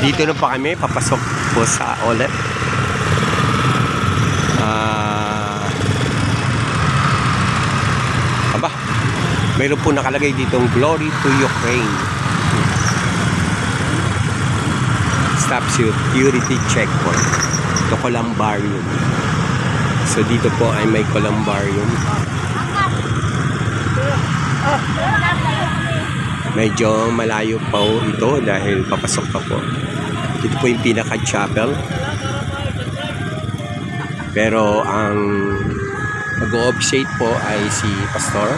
Dito na pa kami, papasok po sa OLEP. Mayroon po nakalagay ditong Glory to Ukraine. Stop security checkpoint. Ito Columbarium. So dito po ay may Columbarium. Medyo malayo po ito dahil papasok pa po. Ito po yung pinaka-chapel. Pero ang mag-o-officiate po ay si Pastor.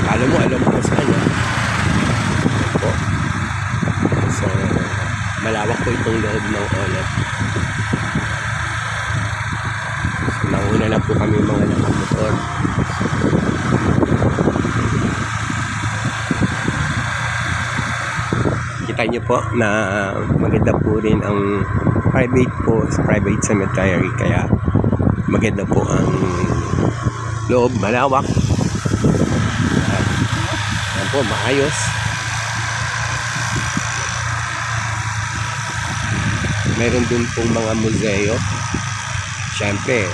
Alam mo saan po. So malawak po itong loob ng OLEP. So nauna na po kami mga nakamotor. Kita nyo po na maganda po rin ang private cemetery, kaya maganda po ang loob, malawak. Yan po, maayos. Meron dun pong mga museo. Siyempre,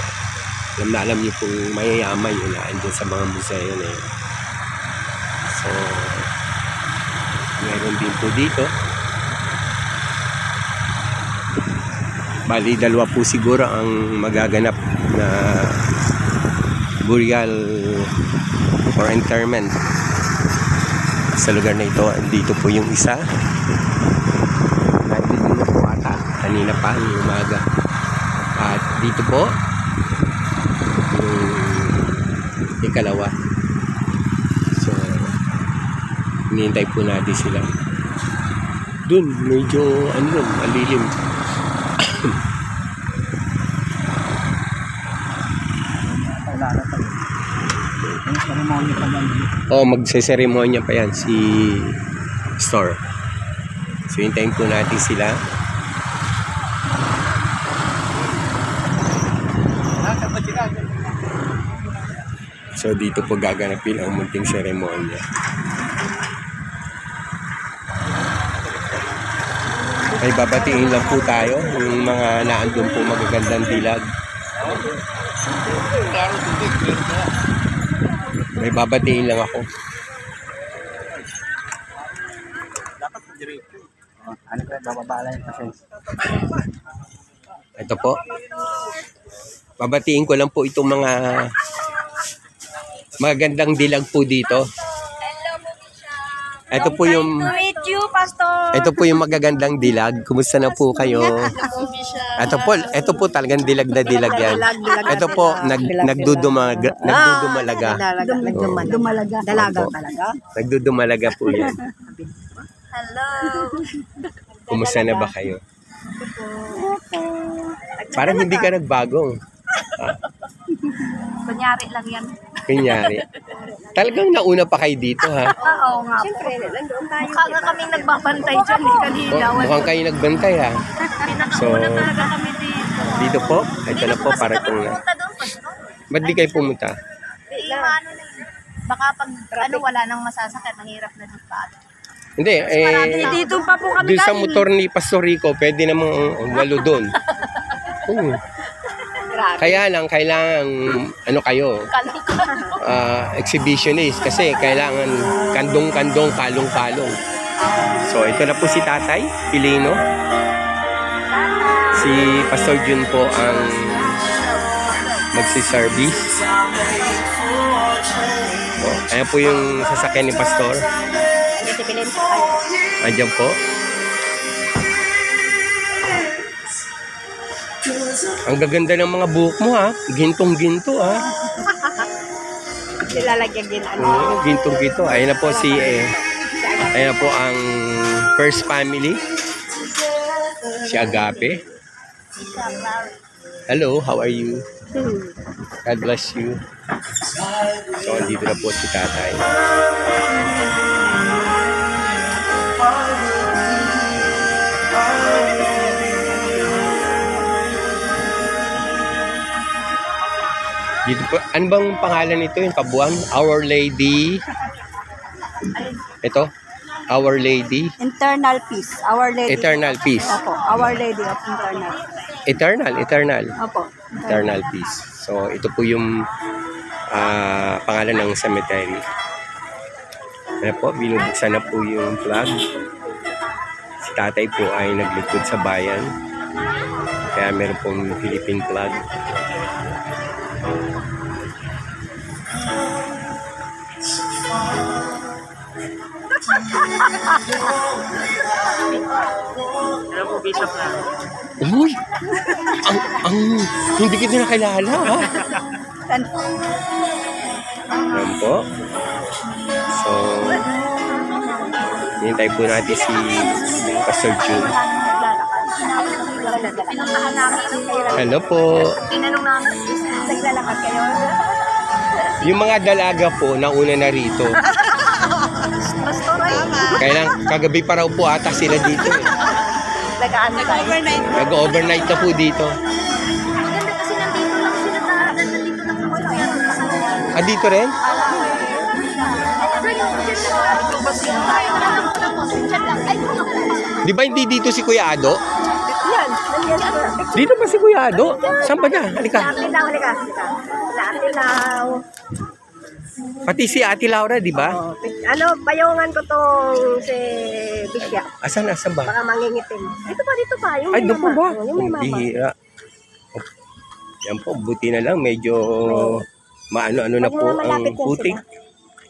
alam niyo pong mayayaman yun na andyan sa mga museo na yun. So meron din po dito. Bali, dalawa po siguro ang magaganap na burial or interment sa lugar na ito. Dito po yung isa. Nandito na po ata. Kanina pa, yung umaga. At dito po yung ikalawa. So hinihintay po natin sila. Dun, medyo malilim. Magse-seremonya pa yan si Store. So hintayin po natin sila. So dito po gaganapin ang munting seremonya. Ay babatiin lang po tayo yung mga naandun po magagandang dilag. May babatiin lang ako. Ito po. Babatiin ko lang po itong mga magagandang dilag po dito. Ito po yung Ito po yung magagandang dilag. Kumusta na po kayo? Ito po talagang dilag na dilag yan. Ito po nagdudumalaga. Dalaga talaga. Nagdudumalaga po yan. Hello. Kumusta na ba kayo? Parang hindi ka nagbago. Kunyari lang yan. Kunyari. Talagang nauna pa kayo dito, ha? Oo nga. Siyempre, nandoon tayo. Mukha nga kaming nagbabantay dyan kanina. Mukhang kayo nagbantay, ha? Pinakauna talaga kami dito. Dito po? Ito na po, para itong Ba't di kayo pumunta? Baka pag wala nang masasakit, ang hirap na dito pa. Hindi, dito pa po kami doon sa motor ni Pastor Rico, pwede namang walo doon. Kaya lang, kailangan, kayo, exhibitionist, kasi kailangan kandong-kandong, palong-palong. So, ito na po si Tatay Pilino. Si Pastor Jun po ang magsiservice. So, ayan po yung sasakyan ni Pastor. Andiyan po. Ang gaganda ng mga buhok mo, ha? Gintong-ginto, ha? Nilalagyan din Gintong-ginto. Ayan na po ayan na po ang first family. Si Agape. Hello, how are you? God bless you. So, dito na po si Tatay. Dito po, ano bang pangalan nito yung kabuuan? Our Lady. Ito? Our Lady. Internal Peace. Our Lady. Eternal Peace. Opo. Our Lady of Internal. Eternal. Opo. Eternal Peace. So, ito po yung pangalan ng cemetery. Ano po, binubuksan na po yung flag. Si tatay po ay naglingkod sa bayan. Kaya meron pong Philippine flag. Ano po, Bishop na? Uy! Hindi kita nakilala, ha? Yan po. So, hinintay po natin si Pastor June. Ano po? Tinanong namin, naglalakad kayo? Yung mga dalaga po, nauna na rito. Pastor ay. Kaya lang, kagabi pa raw po ata sila dito. Eh. Nag-overnight. Nag-overnight na po dito. Maganda kasi nandito lang sila nandito lang po sila. Dito rin? Di ba hindi dito si Kuya Ado? Yan. Dito ba si Kuya Ado? Saan ba na? Halika. Halika. Latilaw. Pati si Ate Laura, di ba? Ano, payungan ko tong si Bisya. Asan ba? Baka mangingitim. Dito pa. Yung Ay, may doon po mama. ba? Yung may mama. Bihira. Yan po, buti na lang. Medyo maano-ano na po ang putik.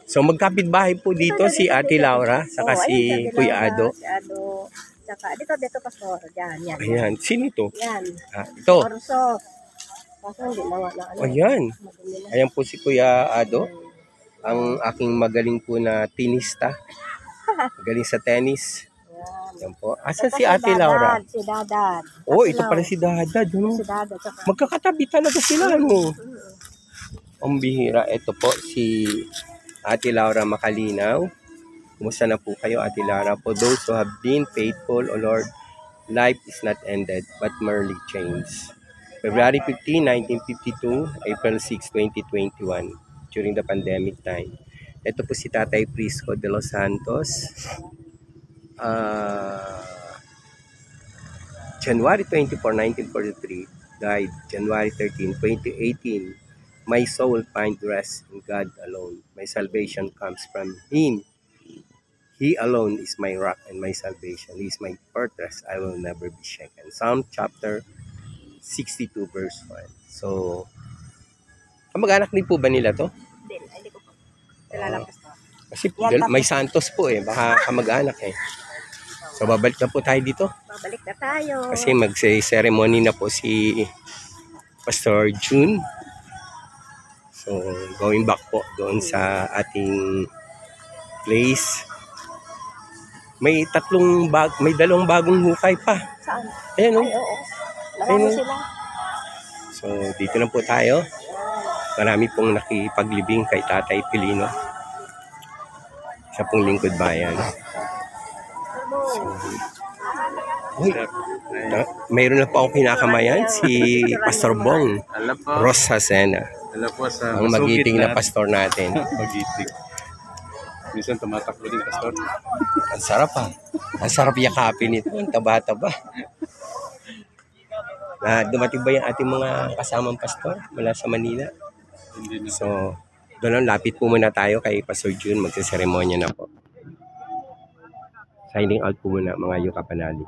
So magkapit-bahay po dito si Ate Laura saka si Kuya Ado. Si Ado. Saka dito pastor. Yan. Ayan, sino ito? Yan. Ito. Orso. Kaso hindi na ano. Ayan. Madumi na. Ayan po si Kuya Ado. Ang aking magaling po na tenista. Magaling sa tennis. Ayan po. Asan si Ate Laura? Si Dadad. Oh, ito pala si Dadad. Ano? Si Dadad. Saka. Magkakatabi talaga sila, ano? Ang bihira. Ito po si Ate Laura Makalinaw. Kumusta na po kayo, Ate Laura? For those who have been faithful, O Lord, life is not ended, but merely changed. February 15, 1952, April 6, 2021, during the pandemic time. Ito po si Tatay Prisco de los Santos. January 24, 1943, died January 13, 2018. My soul finds rest in God alone. My salvation comes from Him. He alone is my rock and my salvation. He is my fortress. I will never be shaken. Psalm chapter 62 verse 1. So, kamag-anak din po ba nila to? Hindi ko po. Kilala ko. Kasi may Santos po eh. Baka kamag-anak eh. So, babalik na po tayo dito. Babalik na tayo. Kasi mag-ceremony na po si Pastor June. So, going back po doon sa ating place. May dalawang bagong hukay pa. Saan? Ayan o. Ay, oo. Marami sila. So, dito na po tayo. Marami pong nakipaglibing kay Tatay Pilino. Siya pong lingkod bayan. So, mayroon na po akong kinakamayan, si Pastor Bong Rosasena. Alam po sa Ang magiting na pastor natin. Magiting. Minsan tumatakbo din, pastor. Ang sarap ha. Ang sarap yakapin ito. Ang taba-taba. Dumating ba yung ating mga kasamang pastor mula sa Manila? Hindi na. So, doon lang, lapit po muna tayo kay Pastor June. Magsiseremonya na po. Signing out po muna mga yukapanali.